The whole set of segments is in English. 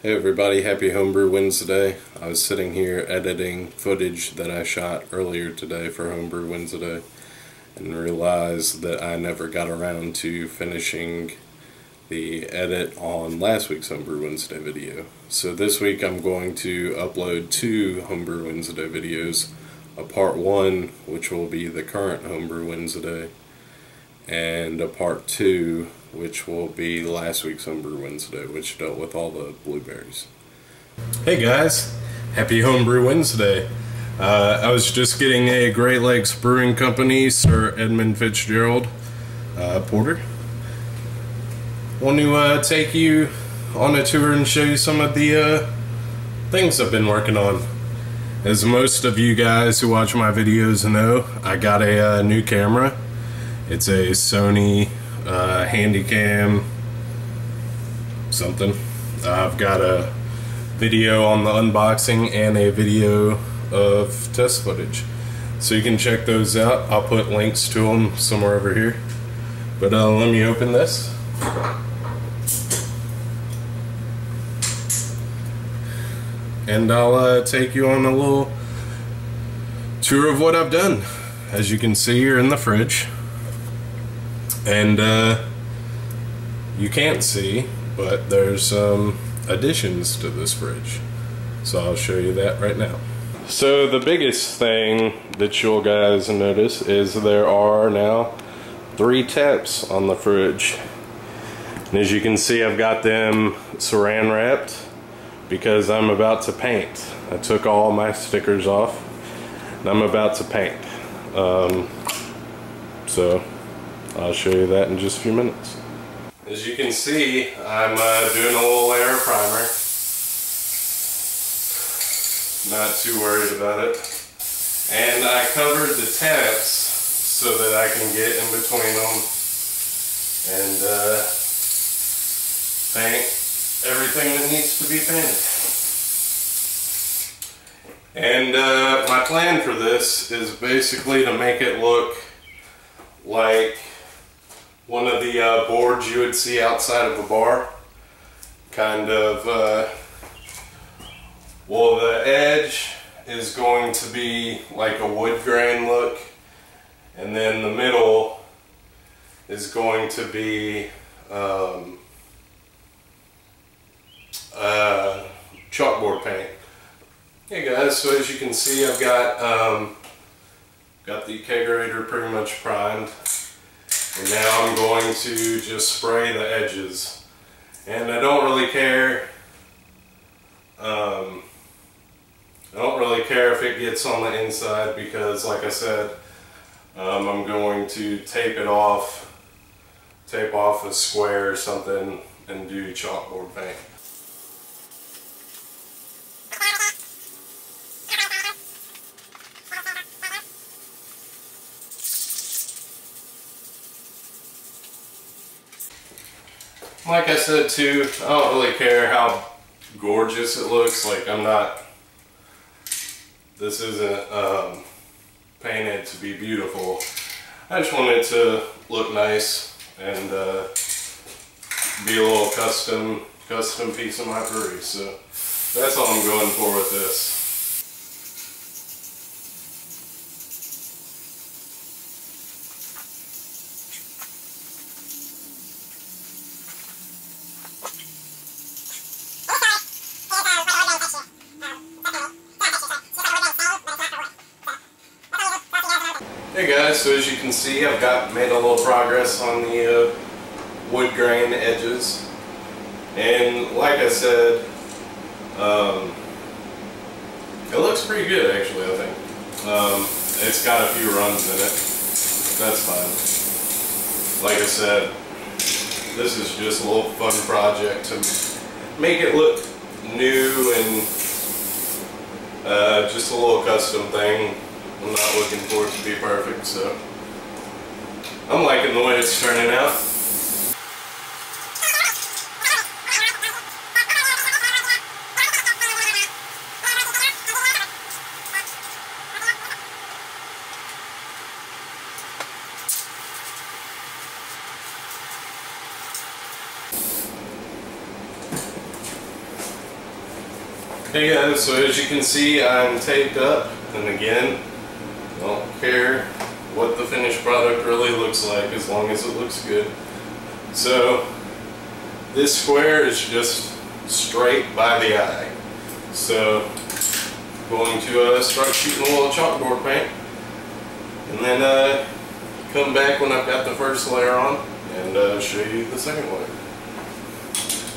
Hey everybody, happy Homebrew Wednesday. I was sitting here editing footage that I shot earlier today for Homebrew Wednesday and realized that I never got around to finishing the edit on last week's Homebrew Wednesday video. So this week I'm going to upload two Homebrew Wednesday videos, a part 1 which will be the current Homebrew Wednesday, and a part 2 which will be last week's Homebrew Wednesday, which dealt with all the blueberries. Hey guys, happy Homebrew Wednesday. I was just getting a Great Lakes Brewing Company Sir Edmund Fitzgerald porter. Want to take you on a tour and show you some of the things I've been working on. As most of you guys who watch my videos know, I got a new camera. It's a Sony Handycam something. I've got a video on the unboxing and a video of test footage, so you can check those out. I'll put links to them somewhere over here, but let me open this. And I'll take you on a little tour of what I've done. As you can see here in the fridge, and you can't see, but there's some additions to this fridge, so I'll show you that right now. So the biggest thing that you'll guys notice is there are now 3 taps on the fridge, and as you can see I've got them saran wrapped because I'm about to paint. I took all my stickers off and I'm about to paint, so I'll show you that in just a few minutes. As you can see, I'm doing a little layer of primer. Not too worried about it. And I covered the taps so that I can get in between them and paint everything that needs to be painted. And my plan for this is basically to make it look like one of the boards you would see outside of a bar. Kind of, well, the edge is going to be like a wood grain look, and then the middle is going to be chalkboard paint. Hey guys, so as you can see I've got the Kegerator pretty much primed, and now I'm going to just spray the edges. And I don't really care if it gets on the inside, because like I said, I'm going to tape off a square or something and do chalkboard paint. Like I said too, I don't really care how gorgeous it looks. Like, this isn't painted to be beautiful. I just want it to look nice and be a little custom piece of my brewery. So that's all I'm going for with this. Hey guys, so as you can see I've made a little progress on the wood grain edges, and like I said, it looks pretty good actually. I think it's got a few runs in it. That's fine. Like I said, this is just a little fun project to make it look new and just a little custom thing. I'm not looking for it to be perfect, so I'm liking the way it's turning out. Hey guys, so as you can see, I'm taped up, and again, I don't care what the finished product really looks like as long as it looks good. So this square is just straight by the eye. So I'm going to start shooting a little chalkboard paint, and then come back when I've got the first layer on and show you the second layer.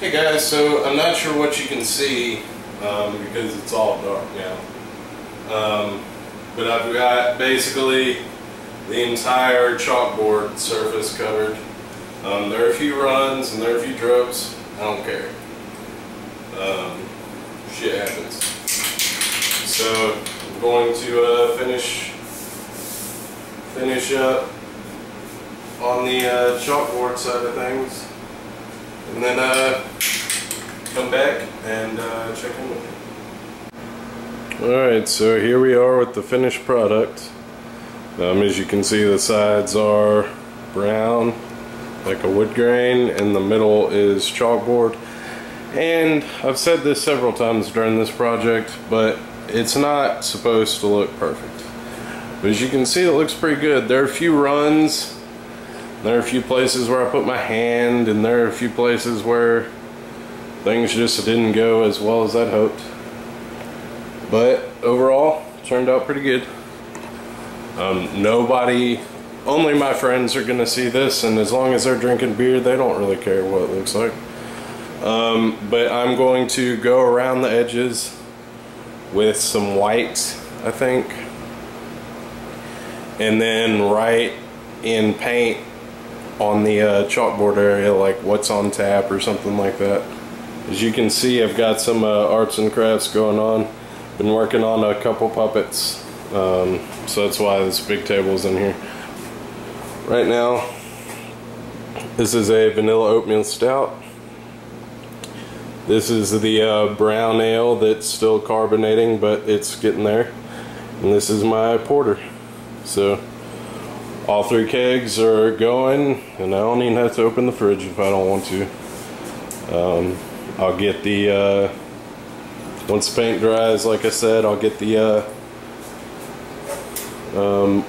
Hey guys, so I'm not sure what you can see because it's all dark now. But I've got basically the entire chalkboard surface covered. There are a few runs and there are a few drops. I don't care. Shit happens. So I'm going to finish up on the chalkboard side of things, and then come back and check in with you. Alright, so here we are with the finished product. As you can see, the sides are brown like a wood grain and the middle is chalkboard. And I've said this several times during this project, but it's not supposed to look perfect. But as you can see, it looks pretty good. There are a few runs, there are a few places where I put my hand, and there are a few places where things just didn't go as well as I'd hoped. But overall, turned out pretty good. Only my friends are gonna see this, and as long as they're drinking beer, they don't really care what it looks like. But I'm going to go around the edges with some white, I think, and then write in paint on the chalkboard area, like what's on tap or something like that. As you can see, I've got some arts and crafts going on. Been working on a couple puppets, so that's why this big table's in here. Right now, this is a vanilla oatmeal stout. This is the brown ale that's still carbonating, but it's getting there. And this is my porter. So all 3 kegs are going, and I don't even have to open the fridge if I don't want to. I'll get the once the paint dries, like I said, I'll get the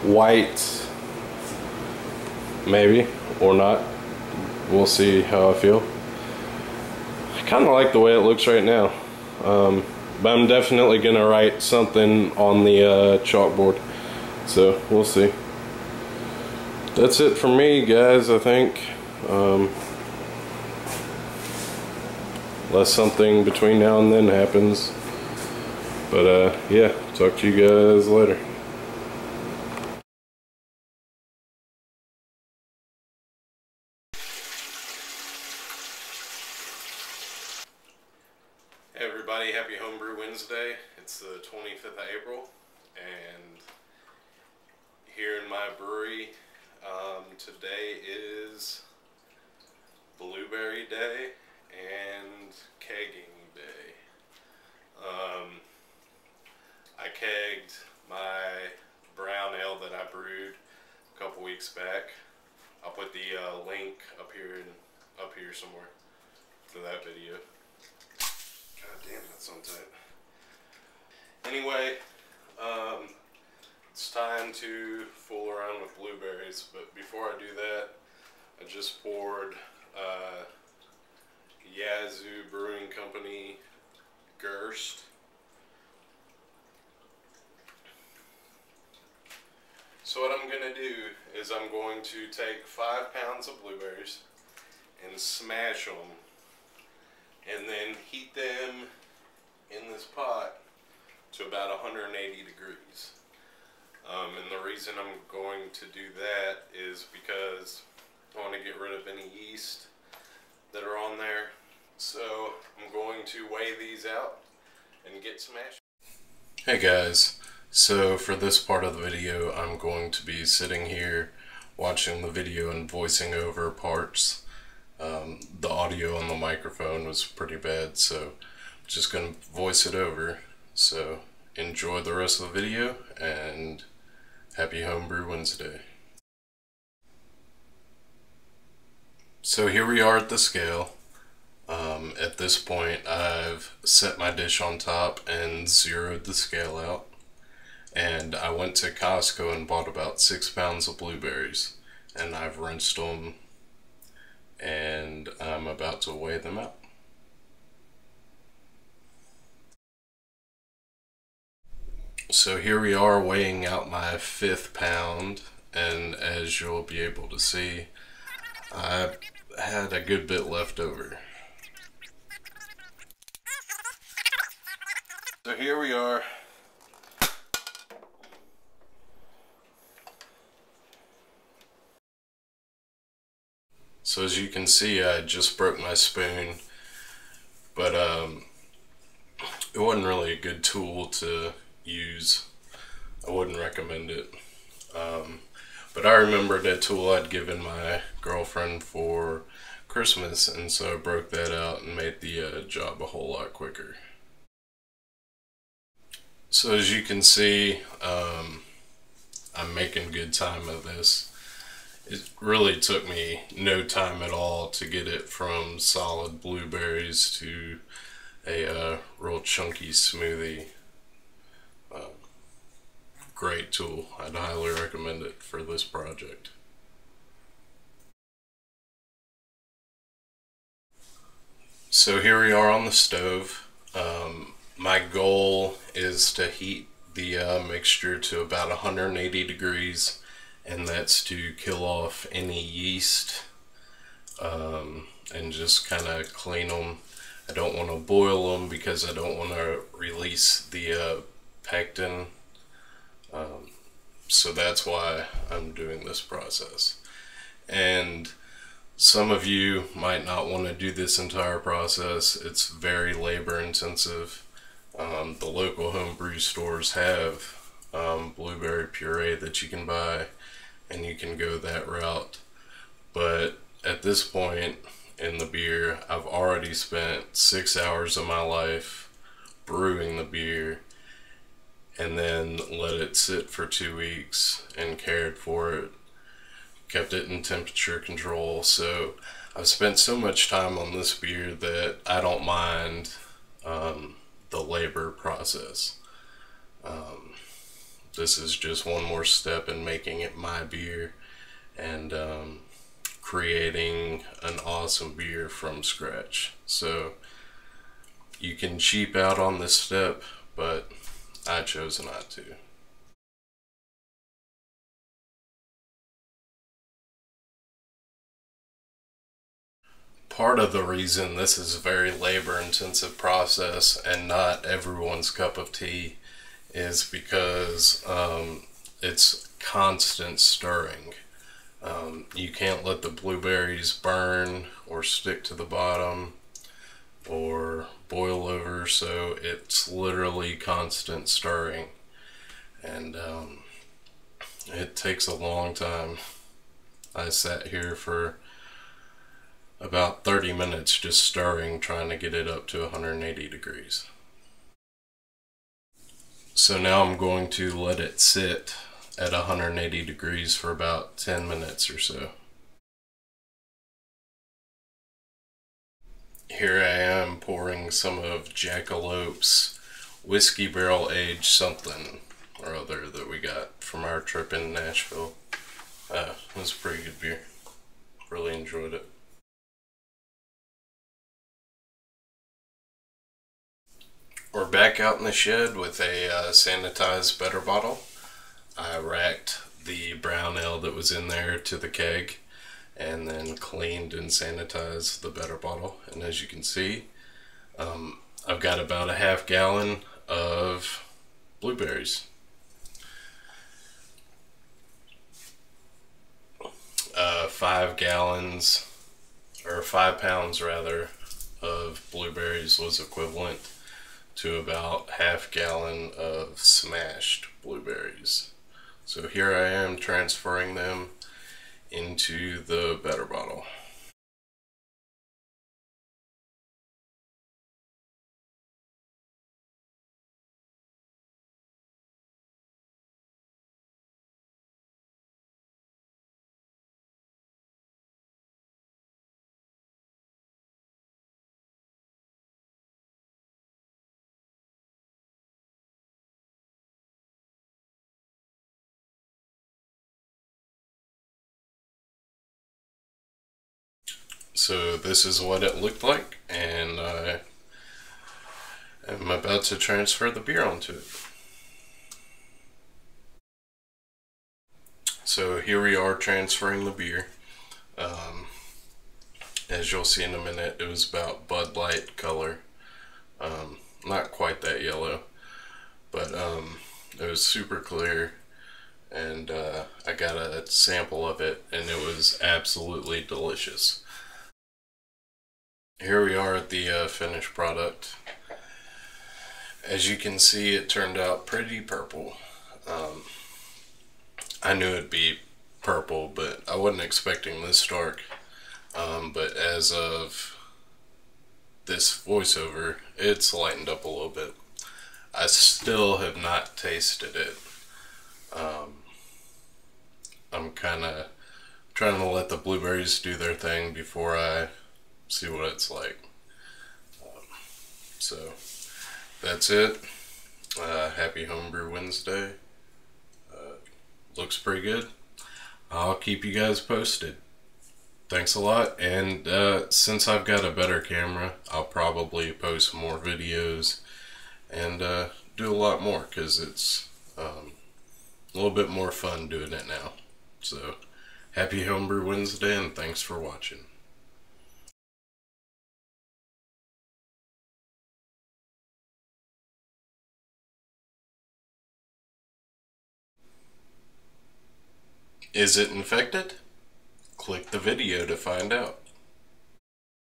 white, maybe, or not. We'll see how I feel. I kind of like the way it looks right now, but I'm definitely gonna write something on the chalkboard, so we'll see. That's it for me, guys, I think. Unless something between now and then happens. But yeah, talk to you guys later. Hey everybody, happy Homebrew Wednesday. It's the 25th of April, and here in my brewery, today is Blueberry Day and kegging day. I kegged my brown ale that I brewed a couple weeks back. I'll put the link up here somewhere to that video. God damn, that's on tight. Anyway, it's time to fool around with blueberries, but before I do that, I just poured Yazoo Brewing Company Gerst. So what I'm going to do is I'm going to take 5 pounds of blueberries and smash them, and then heat them in this pot to about 180 degrees. And the reason I'm going to do that is because I want to get rid of any yeast that are on there. So I'm going to weigh these out and get smashed. Hey guys, so for this part of the video I'm going to be sitting here watching the video and voicing over parts. The audio on the microphone was pretty bad, so I'm just going to voice it over. So enjoy the rest of the video, and happy Homebrew Wednesday. So here we are at the scale. At this point, I've set my dish on top and zeroed the scale out. And I went to Costco and bought about 6 pounds of blueberries. And I've rinsed them, and I'm about to weigh them out. So here we are weighing out my 5th pound, and as you'll be able to see, I had a good bit left over. So here we are. So as you can see, I just broke my spoon, but it wasn't really a good tool to use. I wouldn't recommend it. But I remembered that tool I'd given my girlfriend for Christmas, and so I broke that out and made the job a whole lot quicker. So as you can see, I'm making good time of this. It really took me no time at all to get it from solid blueberries to a real chunky smoothie. Great tool. I'd highly recommend it for this project. So here we are on the stove. My goal is to heat the mixture to about 180 degrees, and that's to kill off any yeast and just kind of clean them. I don't want to boil them because I don't want to release the pectin. So that's why I'm doing this process. And some of you might not want to do this entire process. It's very labor intensive. The local homebrew stores have blueberry puree that you can buy, and you can go that route. But at this point in the beer, I've already spent 6 hours of my life brewing the beer, and then let it sit for 2 weeks and cared for it, kept it in temperature control. So I've spent so much time on this beer that I don't mind the labor process. This is just one more step in making it my beer and creating an awesome beer from scratch. So you can cheap out on this step, but I chose not to. Part of the reason this is a very labor intensive process and not everyone's cup of tea is because it's constant stirring. You can't let the blueberries burn or stick to the bottom or boil over, so it's literally constant stirring, and it takes a long time. I sat here for about 30 minutes just stirring, trying to get it up to 180 degrees. So now I'm going to let it sit at 180 degrees for about 10 minutes or so. Here I am pouring some of Jackalopes whiskey barrel aged something or other that we got from our trip in Nashville. It was a pretty good beer. Really enjoyed it. We're back out in the shed with a sanitized better bottle. I racked the brown ale that was in there to the keg and then cleaned and sanitized the better bottle. And as you can see, I've got about a half gallon of blueberries. 5 gallons, or 5 pounds rather, of blueberries was equivalent to about half gallon of smashed blueberries. So here I am transferring them into the better bottle. So this is what it looked like, and I am about to transfer the beer onto it. So here we are transferring the beer. As you'll see in a minute, it was about Bud Light color. Not quite that yellow, but it was super clear, and I got a sample of it, and it was absolutely delicious. Here we are at the finished product. As you can see, it turned out pretty purple. I knew it'd be purple, but I wasn't expecting this dark. But as of this voiceover, it's lightened up a little bit. I still have not tasted it. I'm kind of trying to let the blueberries do their thing before I see what it's like. So that's it. Happy Homebrew Wednesday. Looks pretty good. I'll keep you guys posted. Thanks a lot, and since I've got a better camera, I'll probably post more videos and do a lot more, because it's a little bit more fun doing it now. So, happy Homebrew Wednesday, and thanks for watching. Is it infected? Click the video to find out.